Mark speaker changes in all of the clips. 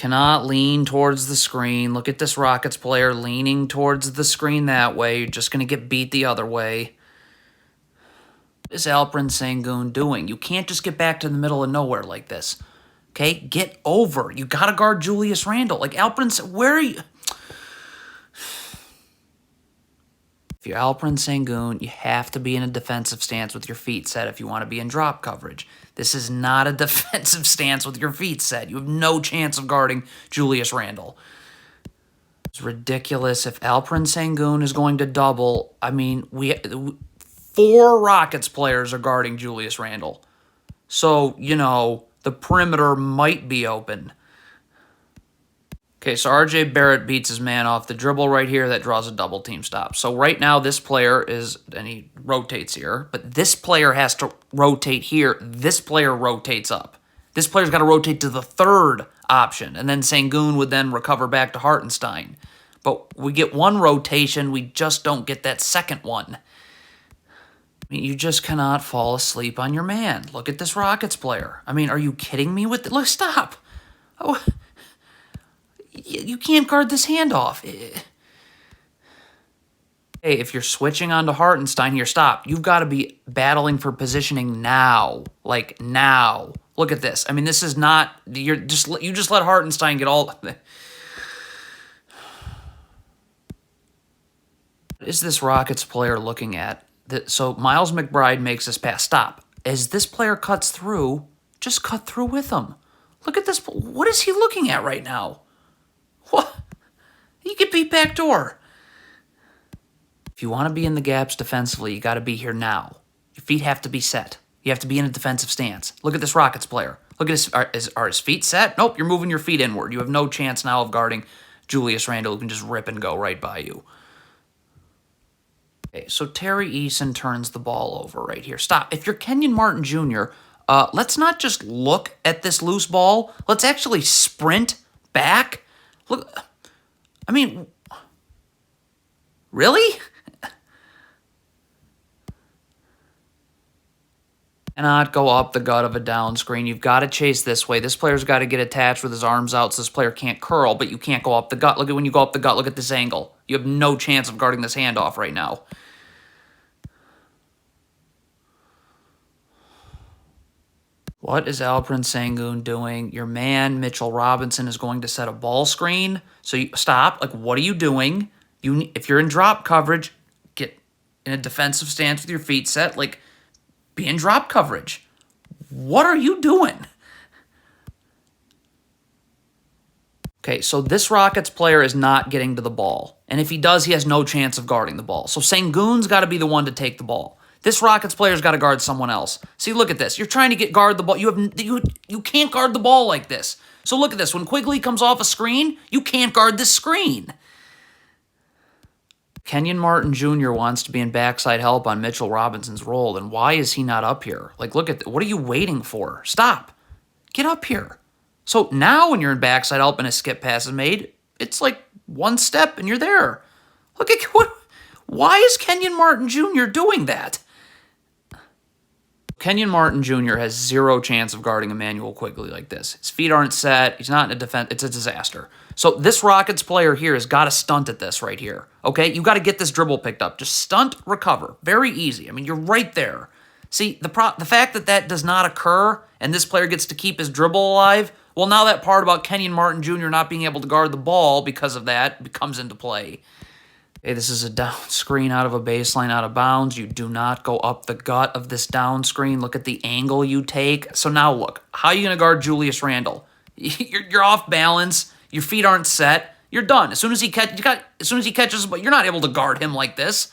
Speaker 1: Cannot lean towards the screen. Look at this Rockets player leaning towards the screen that way. You're just going to get beat the other way. What is Alperen Sengun doing? You can't just get back to the middle of nowhere like this. Okay? Get over. You got to guard Julius Randle. Like, Alperen, where are you? If you're Alperen Sengun, you have to be in a defensive stance with your feet set if you want to be in drop coverage. This is not a defensive stance with your feet set. You have no chance of guarding Julius Randle. It's ridiculous. If Alperen Sengun is going to double, I mean, 4 Rockets players are guarding Julius Randle. So, you know, the perimeter might be open. Okay, so R.J. Barrett beats his man off the dribble right here. That draws a double team stop. So right now this player is, and he rotates here, but this player has to rotate here. This player rotates up. This player's got to rotate to the 3rd option, and then Sengun would then recover back to Hartenstein. But we get 1 rotation. We just don't get that 2nd one. I mean, you just cannot fall asleep on your man. Look at this Rockets player. I mean, are you kidding me with look, stop. Oh, you can't guard this handoff. Hey, if you're switching on to Hartenstein here, stop. You've got to be battling for positioning now. Like, now. Look at this. I mean, this is not... you just let Hartenstein get all... What is this Rockets player looking at? So Miles McBride makes this pass. Stop. As this player cuts through, just cut through with him. Look at this. What is he looking at right now? What? You get beat backdoor. If you want to be in the gaps defensively, you got to be here now. Your feet have to be set. You have to be in a defensive stance. Look at this Rockets player. Look at his, are his feet set? Nope, you're moving your feet inward. You have no chance now of guarding Julius Randle, who can just rip and go right by you. Okay, so Terry Eason turns the ball over right here. Stop. If you're Kenyon Martin Jr., let's not just look at this loose ball. Let's actually sprint back. Look, I mean, really? Cannot go up the gut of a down screen. You've got to chase this way. This player's got to get attached with his arms out so this player can't curl, but you can't go up the gut. Look at when you go up the gut. Look at this angle. You have no chance of guarding this handoff right now. What is Alperen Sengun doing? Your man, Mitchell Robinson, is going to set a ball screen. So you stop. Like, what are you doing? If you're in drop coverage, get in a defensive stance with your feet set. Like, be in drop coverage. What are you doing? Okay, so this Rockets player is not getting to the ball. And if he does, he has no chance of guarding the ball. So Sengun's got to be the one to take the ball. This Rockets player's got to guard someone else. See, look at this. You're trying to guard the ball. You can't guard the ball like this. So look at this. When Quigley comes off a screen, you can't guard this screen. Kenyon Martin Jr. wants to be in backside help on Mitchell Robinson's role, and why is he not up here? Like, look at what are you waiting for? Stop. Get up here. So now when you're in backside help and a skip pass is made, it's like 1 step and you're there. Look at what. Why is Kenyon Martin Jr. doing that? Kenyon Martin Jr. has 0 chance of guarding Emmanuel Quigley like this. His feet aren't set. He's not in a defense. It's a disaster. So this Rockets player here has got to stunt at this right here. Okay? You got to get this dribble picked up. Just stunt, recover. Very easy. I mean, you're right there. See, the fact that that does not occur and this player gets to keep his dribble alive, well, now that part about Kenyon Martin Jr. not being able to guard the ball because of that comes into play. Okay, this is a down screen out of a baseline out of bounds. You do not go up the gut of this down screen. Look at the angle you take. So now look, how are you going to guard Julius Randle? You're off balance. Your feet aren't set. You're done. As soon as he catches, but you're not able to guard him like this.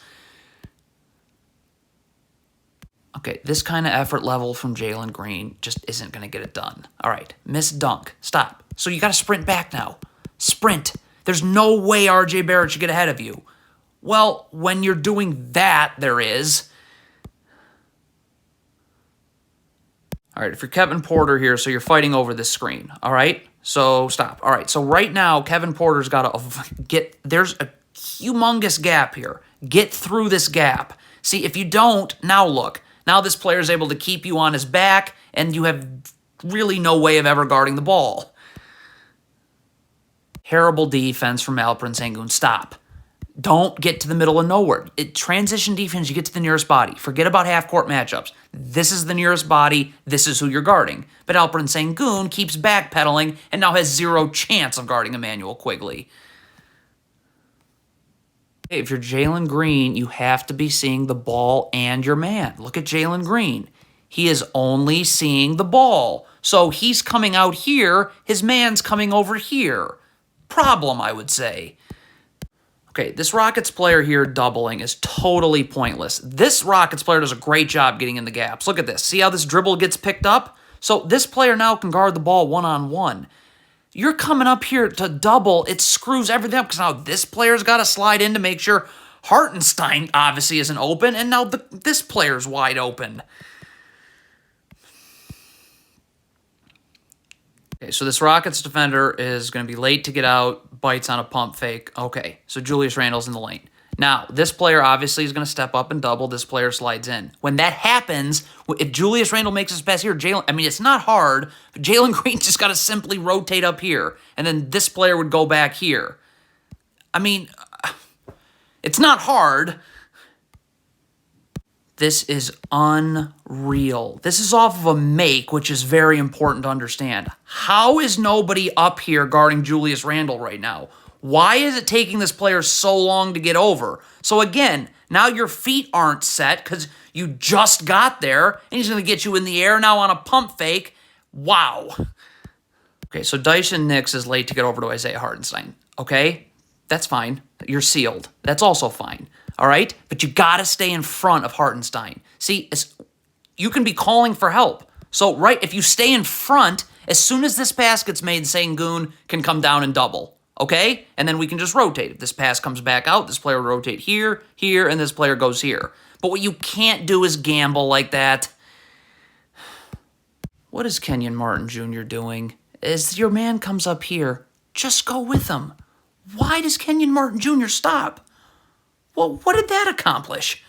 Speaker 1: Okay, this kind of effort level from Jalen Green just isn't going to get it done. All right, missed dunk. Stop. So you got to sprint back now. Sprint. There's no way R.J. Barrett should get ahead of you. Well, when you're doing that, there is. All right, if you're Kevin Porter here, so you're fighting over this screen, all right? So stop. All right, so right now, Kevin Porter's got to get, there's a humongous gap here. Get through this gap. See, if you don't, now look. Now this player is able to keep you on his back, and you have really no way of ever guarding the ball. Terrible defense from Alperen Sengun. Stop. Don't get to the middle of nowhere. Transition defense, you get to the nearest body. Forget about half-court matchups. This is the nearest body. This is who you're guarding. But Alperen Sengun keeps backpedaling and now has zero chance of guarding Emmanuel Quigley. If you're Jalen Green, you have to be seeing the ball and your man. Look at Jalen Green. He is only seeing the ball. So he's coming out here. His man's coming over here. Problem, I would say. Okay, this Rockets player here doubling is totally pointless. This Rockets player does a great job getting in the gaps. Look at this. See how this dribble gets picked up? So this player now can guard the ball one-on-one. You're coming up here to double. It screws everything up because now this player's got to slide in to make sure Hartenstein obviously isn't open, and now this player's wide open. Okay, so this Rockets defender is going to be late to get out, bites on a pump fake. Okay, so Julius Randle's in the lane. Now, this player obviously is going to step up and double. This player slides in. When that happens, if Julius Randle makes his pass here, it's not hard, but Jalen Green just got to simply rotate up here, and then this player would go back here. It's not hard. This is unreal. This is off of a make, which is very important to understand. How is nobody up here guarding Julius Randle right now? Why is it taking this player so long to get over? So again, now your feet aren't set because you just got there, and he's going to get you in the air now on a pump fake. Wow. Okay, so Dyson Nix is late to get over to Isaiah Hartenstein. Okay, that's fine. You're sealed. That's also fine. All right? But you got to stay in front of Hartenstein. See, you can be calling for help. So, right, if you stay in front, as soon as this pass gets made, Sengun can come down and double. Okay? And then we can just rotate. If this pass comes back out, this player will rotate here, here, and this player goes here. But what you can't do is gamble like that. What is Kenyon Martin Jr. doing? As your man comes up here, just go with him. Why does Kenyon Martin Jr. stop? Well, what did that accomplish?